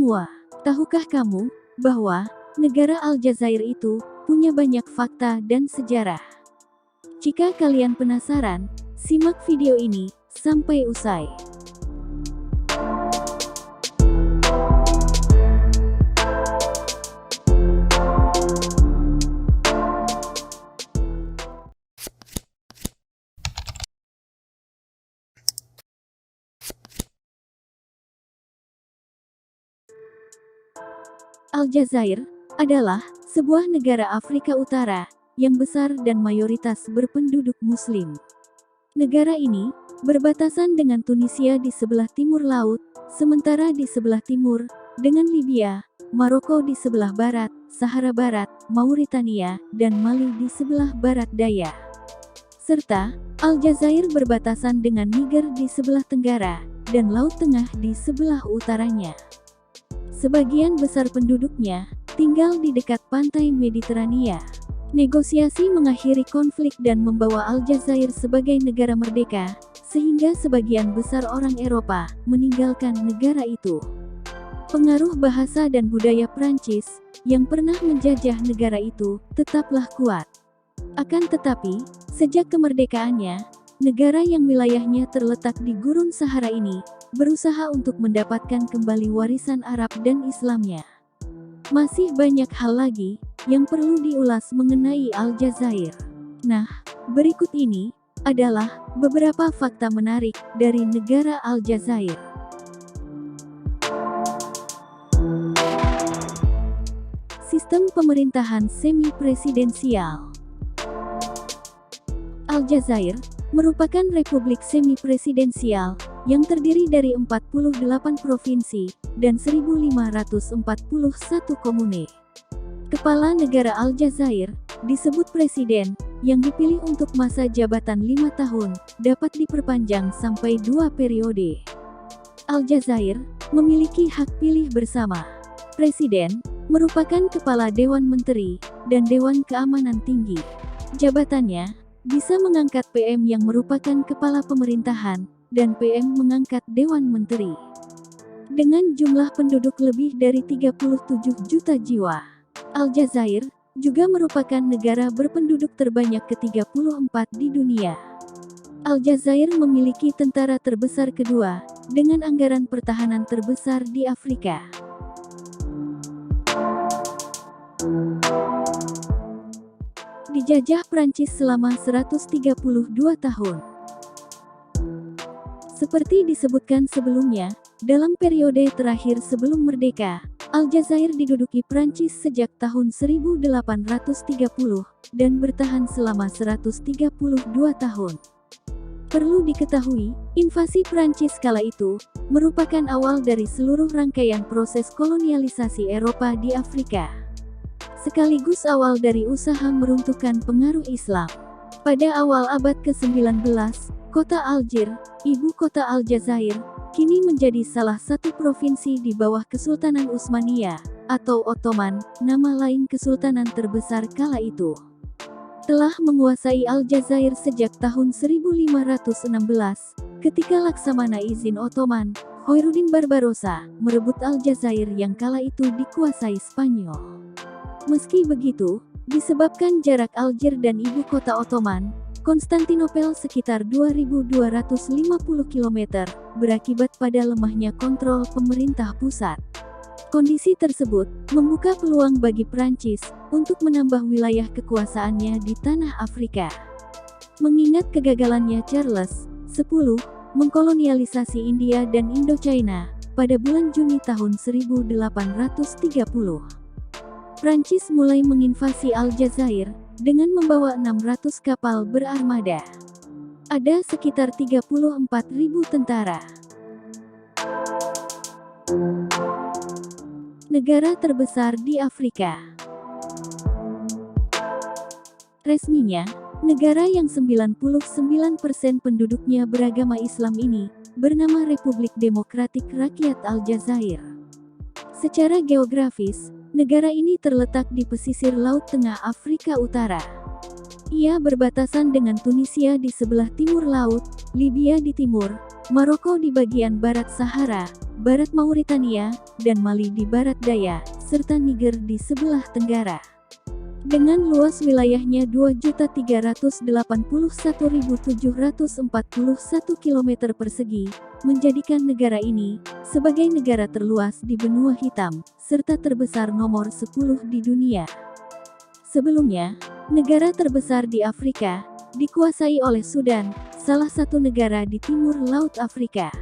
semua, tahukah kamu bahwa negara Aljazair itu punya banyak fakta dan sejarah? Jika kalian penasaran, simak video ini sampai usai. Aljazair adalah sebuah negara Afrika Utara yang besar dan mayoritas berpenduduk Muslim. Negara ini berbatasan dengan Tunisia di sebelah timur laut, sementara di sebelah timur dengan Libya, Maroko di sebelah barat, Sahara Barat, Mauritania, dan Mali di sebelah barat daya. Serta Aljazair berbatasan dengan Niger di sebelah tenggara dan Laut Tengah di sebelah utaranya. Sebagian besar penduduknya tinggal di dekat pantai Mediterania. Negosiasi mengakhiri konflik dan membawa Aljazair sebagai negara merdeka, sehingga sebagian besar orang Eropa meninggalkan negara itu. Pengaruh bahasa dan budaya Prancis yang pernah menjajah negara itu tetaplah kuat. Akan tetapi, sejak kemerdekaannya, negara yang wilayahnya terletak di Gurun Sahara ini berusaha untuk mendapatkan kembali warisan Arab dan Islamnya. Masih banyak hal lagi yang perlu diulas mengenai Aljazair. Nah, berikut ini adalah beberapa fakta menarik dari negara Aljazair. Sistem pemerintahan semi-presidensial. Aljazair merupakan republik semi-presidensial yang terdiri dari 48 provinsi dan 1541 komune. Kepala negara Aljazair disebut presiden yang dipilih untuk masa jabatan 5 tahun, dapat diperpanjang sampai 2 periode. Aljazair memiliki hak pilih bersama. Presiden merupakan kepala Dewan Menteri dan Dewan Keamanan Tinggi. Jabatannya bisa mengangkat PM yang merupakan kepala pemerintahan, dan PM mengangkat Dewan Menteri. Dengan jumlah penduduk lebih dari 37 juta jiwa, Aljazair juga merupakan negara berpenduduk terbanyak ke-34 di dunia. Aljazair memiliki tentara terbesar kedua, dengan anggaran pertahanan terbesar di Afrika. Dijajah Prancis selama 132 tahun. Seperti disebutkan sebelumnya, dalam periode terakhir sebelum merdeka, Aljazair diduduki Prancis sejak tahun 1830 dan bertahan selama 132 tahun. Perlu diketahui, invasi Prancis kala itu merupakan awal dari seluruh rangkaian proses kolonialisasi Eropa di Afrika, sekaligus awal dari usaha meruntuhkan pengaruh Islam. Pada awal abad ke-19, kota Algiers, ibu kota Aljazair, kini menjadi salah satu provinsi di bawah Kesultanan Utsmaniyah, atau Ottoman, nama lain kesultanan terbesar kala itu. Telah menguasai Aljazair sejak tahun 1516, ketika Laksamana Izin Ottoman, Khairuddin Barbarossa, merebut Aljazair yang kala itu dikuasai Spanyol. Meski begitu, disebabkan jarak Algiers dan ibu kota Ottoman, Konstantinopel sekitar 2.250 km, berakibat pada lemahnya kontrol pemerintah pusat. Kondisi tersebut membuka peluang bagi Prancis untuk menambah wilayah kekuasaannya di tanah Afrika. Mengingat kegagalannya Charles X mengkolonialisasi India dan Indochina pada bulan Juni tahun 1830. Prancis mulai menginvasi Aljazair dengan membawa 600 kapal berarmada. Ada sekitar 34.000 tentara. Negara terbesar di Afrika. Resminya, negara yang 99% penduduknya beragama Islam ini bernama Republik Demokratik Rakyat Aljazair. Secara geografis, negara ini terletak di pesisir Laut Tengah Afrika Utara. Ia berbatasan dengan Tunisia di sebelah timur laut, Libya di timur, Maroko di bagian barat Sahara, barat Mauritania, dan Mali di barat daya, serta Niger di sebelah tenggara. Dengan luas wilayahnya 2.381.741 km persegi, menjadikan negara ini sebagai negara terluas di benua hitam, serta terbesar nomor 10 di dunia. Sebelumnya, negara terbesar di Afrika dikuasai oleh Sudan, salah satu negara di timur Laut Afrika.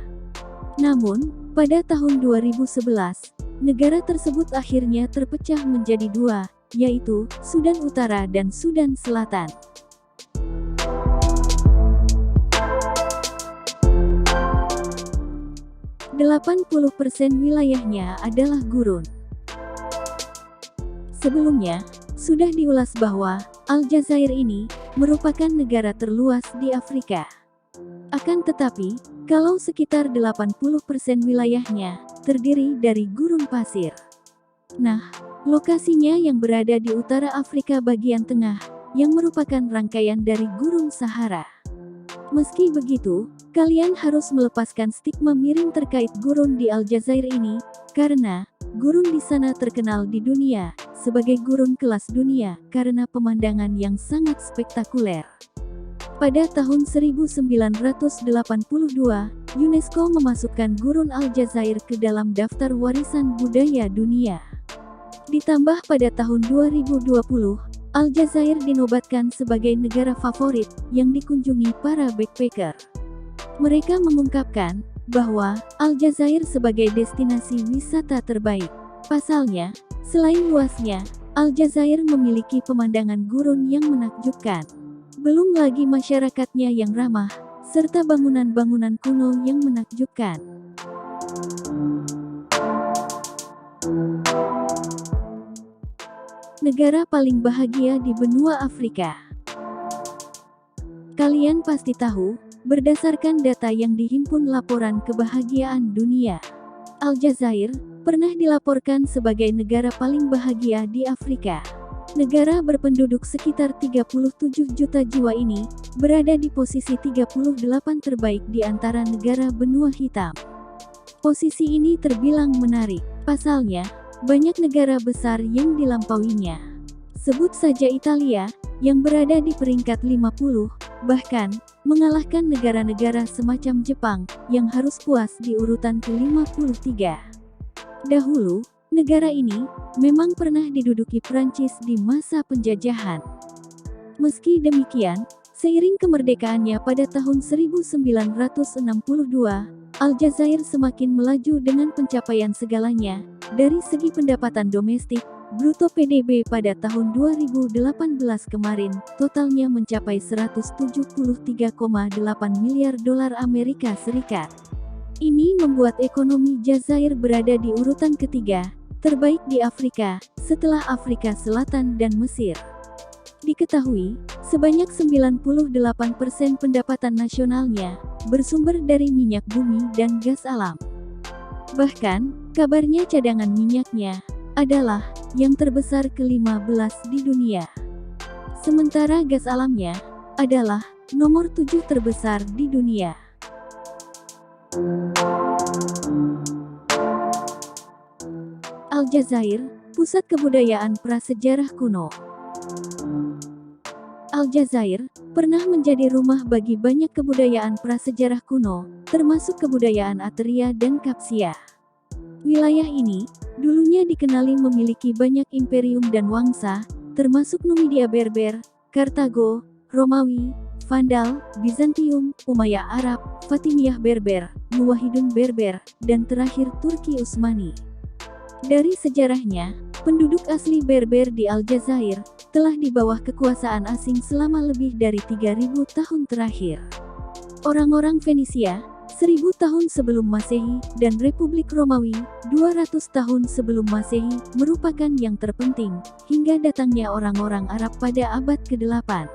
Namun, pada tahun 2011, negara tersebut akhirnya terpecah menjadi dua, yaitu Sudan Utara dan Sudan Selatan. % wilayahnya adalah gurun. Sebelumnya, sudah diulas bahwa Aljazair ini merupakan negara terluas di Afrika. Akan tetapi, kalau sekitar 80% wilayahnya terdiri dari gurun pasir. Nah, lokasinya yang berada di utara Afrika bagian tengah, yang merupakan rangkaian dari gurun Sahara. Meski begitu, kalian harus melepaskan stigma miring terkait gurun di Aljazair ini, karena gurun di sana terkenal di dunia sebagai gurun kelas dunia karena pemandangan yang sangat spektakuler. Pada tahun 1982, UNESCO memasukkan gurun Aljazair ke dalam daftar warisan budaya dunia. Ditambah pada tahun 2020, Aljazair dinobatkan sebagai negara favorit yang dikunjungi para backpacker. Mereka mengungkapkan bahwa Aljazair sebagai destinasi wisata terbaik. Pasalnya, selain luasnya, Aljazair memiliki pemandangan gurun yang menakjubkan. Belum lagi masyarakatnya yang ramah, serta bangunan-bangunan kuno yang menakjubkan. Negara paling bahagia di benua Afrika. Kalian pasti tahu, berdasarkan data yang dihimpun Laporan Kebahagiaan Dunia, Aljazair pernah dilaporkan sebagai negara paling bahagia di Afrika. Negara berpenduduk sekitar 37 juta jiwa ini berada di posisi 38 terbaik di antara negara benua hitam. Posisi ini terbilang menarik, pasalnya banyak negara besar yang dilampauinya. Sebut saja Italia, yang berada di peringkat 50, bahkan mengalahkan negara-negara semacam Jepang, yang harus puas di urutan ke-53. Dahulu, negara ini memang pernah diduduki Prancis di masa penjajahan. Meski demikian, seiring kemerdekaannya pada tahun 1962, Aljazair semakin melaju dengan pencapaian segalanya. Dari segi pendapatan domestik, bruto PDB pada tahun 2018 kemarin, totalnya mencapai 173,8 miliar dolar Amerika Serikat. Ini membuat ekonomi Jazair berada di urutan ketiga, terbaik di Afrika, setelah Afrika Selatan dan Mesir. Diketahui, sebanyak 98% pendapatan nasionalnya bersumber dari minyak bumi dan gas alam. Bahkan, kabarnya cadangan minyaknya adalah yang terbesar ke-15 di dunia. Sementara gas alamnya adalah nomor 7 terbesar di dunia. Aljazair, pusat kebudayaan prasejarah kuno. Aljazair pernah menjadi rumah bagi banyak kebudayaan prasejarah kuno, termasuk kebudayaan Ateria dan Kapsia. Wilayah ini dulunya dikenali memiliki banyak imperium dan wangsa, termasuk Numidia Berber, Kartago, Romawi, Vandal, Bizantium, Umayyah Arab, Fatimiyah Berber, Muwahhidun Berber, dan terakhir Turki Utsmani. Dari sejarahnya, penduduk asli Berber di Aljazair telah di bawah kekuasaan asing selama lebih dari 3000 tahun terakhir. Orang-orang Fenisia, 1000 tahun sebelum Masehi, dan Republik Romawi, 200 tahun sebelum Masehi, merupakan yang terpenting, hingga datangnya orang-orang Arab pada abad ke-8.